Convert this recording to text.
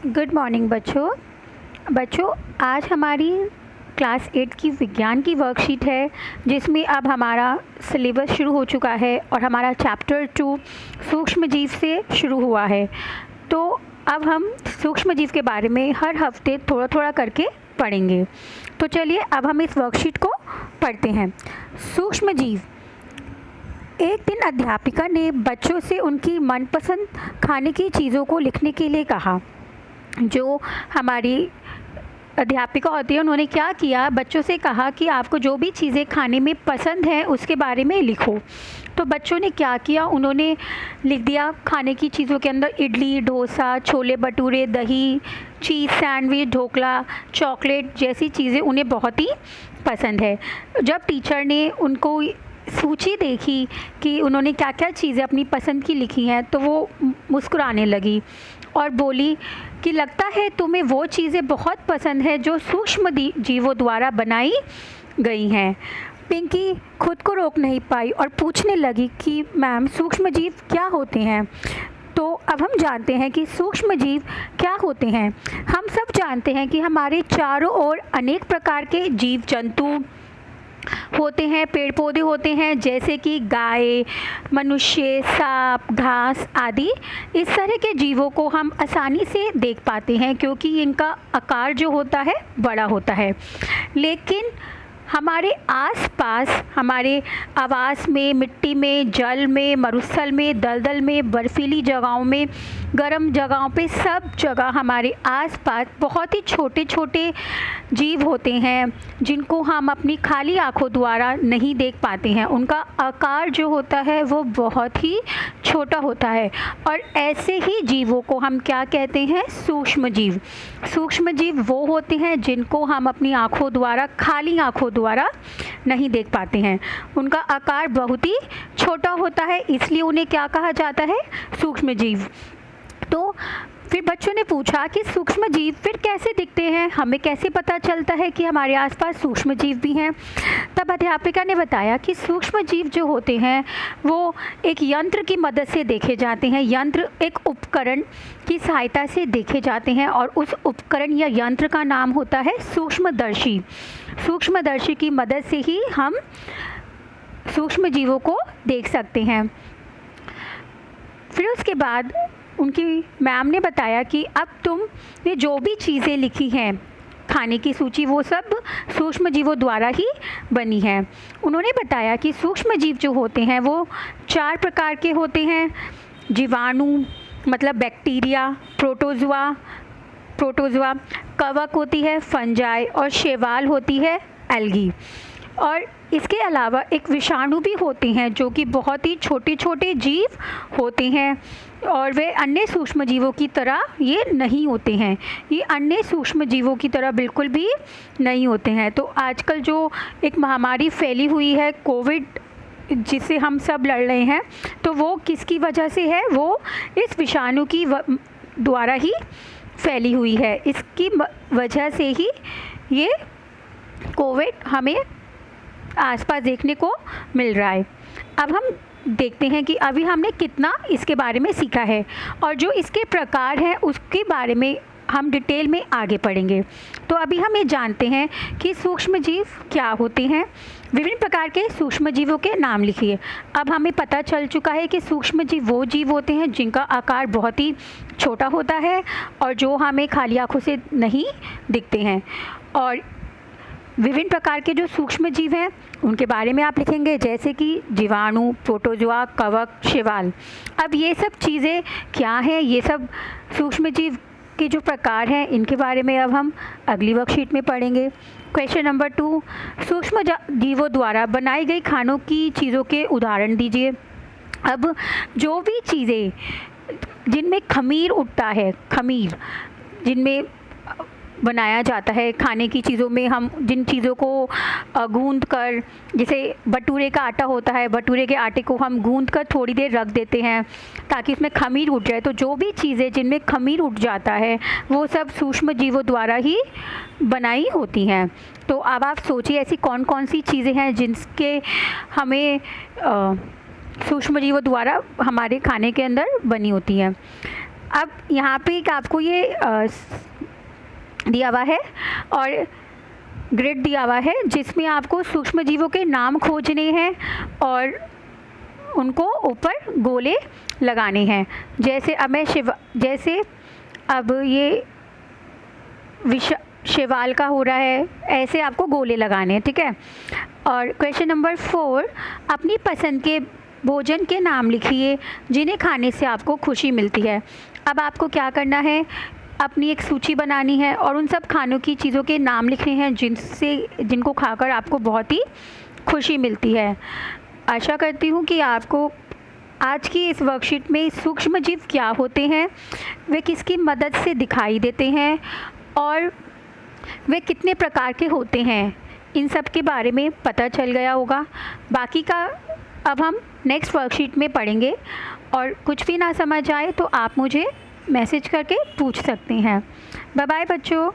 Good morning बच्चों आज हमारी क्लास 8 की विज्ञान की वर्कशीट है जिसमें अब हमारा सिलेबस शुरू हो चुका है और हमारा चैप्टर 2 सूक्ष्म जीव से शुरू हुआ है। तो अब हम सूक्ष्म जीव के बारे में हर हफ्ते थोड़ा थोड़ा करके पढ़ेंगे। तो चलिए अब हम इस वर्कशीट को पढ़ते हैं। सूक्ष्म जीव। एक दिन अध्यापिका ने बच्चों से उनकी मनपसंद खाने की चीज़ों को लिखने के लिए कहा। जो हमारी अध्यापिका होती है उन्होंने क्या किया, बच्चों से कहा कि आपको जो भी चीज़ें खाने में पसंद हैं उसके बारे में लिखो। तो बच्चों ने क्या किया, उन्होंने लिख दिया खाने की चीज़ों के अंदर इडली, डोसा, छोले भटूरे, दही, चीज़ सैंडविच, ढोकला, चॉकलेट जैसी चीज़ें उन्हें बहुत ही पसंद है। जब टीचर ने उनको सूची देखी कि उन्होंने क्या क्या चीज़ें अपनी पसंद की लिखी हैं तो वो मुस्कुराने लगी और बोली कि लगता है तुम्हें वो चीज़ें बहुत पसंद है जो सूक्ष्म जीवों द्वारा बनाई गई हैं। पिंकी खुद को रोक नहीं पाई और पूछने लगी कि मैम सूक्ष्म जीव क्या होते हैं। तो अब हम जानते हैं कि सूक्ष्म जीव क्या होते हैं। हम सब जानते हैं कि हमारे चारों ओर अनेक प्रकार के जीव जंतु होते हैं, पेड़ पौधे होते हैं जैसे कि गाय, मनुष्य, सांप, घास आदि। इस तरह के जीवों को हम आसानी से देख पाते हैं क्योंकि इनका आकार जो होता है बड़ा होता है। लेकिन हमारे आसपास, हमारे आवास में, मिट्टी में, जल में, मरुस्थल में, दलदल में, बर्फीली जगहों में, गर्म जगहों पे, सब जगह हमारे आसपास बहुत ही छोटे छोटे जीव होते हैं जिनको हम अपनी खाली आंखों द्वारा नहीं देख पाते हैं। उनका आकार जो होता है वो बहुत ही छोटा होता है और ऐसे ही जीवों को हम क्या कहते हैं, सूक्ष्म जीव। सूक्ष्म जीव वो होते हैं जिनको हम अपनी आंखों द्वारा, खाली आंखों द्वारा नहीं देख पाते हैं। उनका आकार बहुत ही छोटा होता है, इसलिए उन्हें क्या कहा जाता है, सूक्ष्म जीव। तो फिर बच्चों ने पूछा कि सूक्ष्म जीव फिर कैसे दिखते हैं, हमें कैसे पता चलता है कि हमारे आसपास सूक्ष्म जीव भी हैं। तब अध्यापिका ने बताया कि सूक्ष्म जीव जो होते हैं वो एक यंत्र की मदद से देखे जाते हैं। यंत्र एक उपकरण की सहायता से देखे जाते हैं और उस उपकरण या यंत्र का नाम होता है सूक्ष्मदर्शी। सूक्ष्मदर्शी की मदद से ही हम सूक्ष्म जीवों को देख सकते हैं। फिर उसके बाद उनकी मैम ने बताया कि अब तुमने जो भी चीज़ें लिखी हैं खाने की सूची वो सब सूक्ष्म जीवों द्वारा ही बनी है। उन्होंने बताया कि सूक्ष्म जीव जो होते हैं वो 4 प्रकार के होते हैं। जीवाणु मतलब बैक्टीरिया, प्रोटोजुआ, कवक होती है फंजाई और शैवाल होती है एल्गी। और इसके अलावा एक विषाणु भी होते हैं जो कि बहुत ही छोटे छोटे जीव होते हैं और वे अन्य सूक्ष्म जीवों की तरह ये नहीं होते हैं। ये अन्य सूक्ष्म जीवों की तरह बिल्कुल भी नहीं होते हैं। तो आजकल जो एक महामारी फैली हुई है कोविड, जिससे हम सब लड़ रहे हैं, तो वो किसकी वजह से है, वो इस विषाणु की द्वारा ही फैली हुई है। इसकी वजह से ही ये कोविड हमें आसपास देखने को मिल रहा है। अब हम देखते हैं कि अभी हमने कितना इसके बारे में सीखा है और जो इसके प्रकार हैं उसके बारे में हम डिटेल में आगे पढ़ेंगे। तो अभी हम ये जानते हैं कि सूक्ष्म जीव क्या होते हैं। विभिन्न प्रकार के सूक्ष्म जीवों के नाम लिखिए। अब हमें पता चल चुका है कि सूक्ष्म जीव वो जीव होते हैं जिनका आकार बहुत ही छोटा होता है और जो हमें खाली आँखों से नहीं दिखते हैं। और विभिन्न प्रकार के जो सूक्ष्म जीव हैं उनके बारे में आप लिखेंगे जैसे कि जीवाणु, प्रोटोजुआ, कवक, शैवाल। अब ये सब चीज़ें क्या हैं, ये सब सूक्ष्म जीव के जो प्रकार हैं इनके बारे में अब हम अगली वर्कशीट में पढ़ेंगे। क्वेश्चन नंबर 2, सूक्ष्म जीवों द्वारा बनाई गई खानों की चीज़ों के उदाहरण दीजिए। अब जो भी चीज़ें जिनमें खमीर उठता है, खमीर जिनमें बनाया जाता है खाने की चीज़ों में, हम जिन चीज़ों को गूंद कर, जैसे भटूरे का आटा होता है, भटूरे के आटे को हम गूंद कर थोड़ी देर रख देते हैं ताकि उसमें खमीर उठ जाए। तो जो भी चीज़ें जिनमें खमीर उठ जाता है वो सब सूक्ष्म जीवों द्वारा ही बनाई होती हैं। तो अब आप सोचिए ऐसी कौन कौन सी चीज़ें हैं जिनके हमें सूक्ष्म जीवों द्वारा हमारे खाने के अंदर बनी होती हैं। अब यहाँ पे एक आपको ये दिया हुआ है और ग्रिड दिया हुआ है जिसमें आपको सूक्ष्म जीवों के नाम खोजने हैं और उनको ऊपर गोले लगाने हैं। जैसे अब ये शैवाल का हो रहा है, ऐसे आपको गोले लगाने हैं, ठीक है। और क्वेश्चन नंबर 4, अपनी पसंद के भोजन के नाम लिखिए जिन्हें खाने से आपको खुशी मिलती है। अब आपको क्या करना है, अपनी एक सूची बनानी है और उन सब खानों की चीज़ों के नाम लिखने हैं जिनको खाकर आपको बहुत ही खुशी मिलती है। आशा करती हूँ कि आपको आज की इस वर्कशीट में सूक्ष्म जीव क्या होते हैं, वे किसकी मदद से दिखाई देते हैं और वे कितने प्रकार के होते हैं, इन सब के बारे में पता चल गया होगा। बाकी का अब हम नेक्स्ट वर्कशीट में पढ़ेंगे और कुछ भी ना समझ आए तो आप मुझे मैसेज करके पूछ सकते हैं। बाय बाय बच्चों।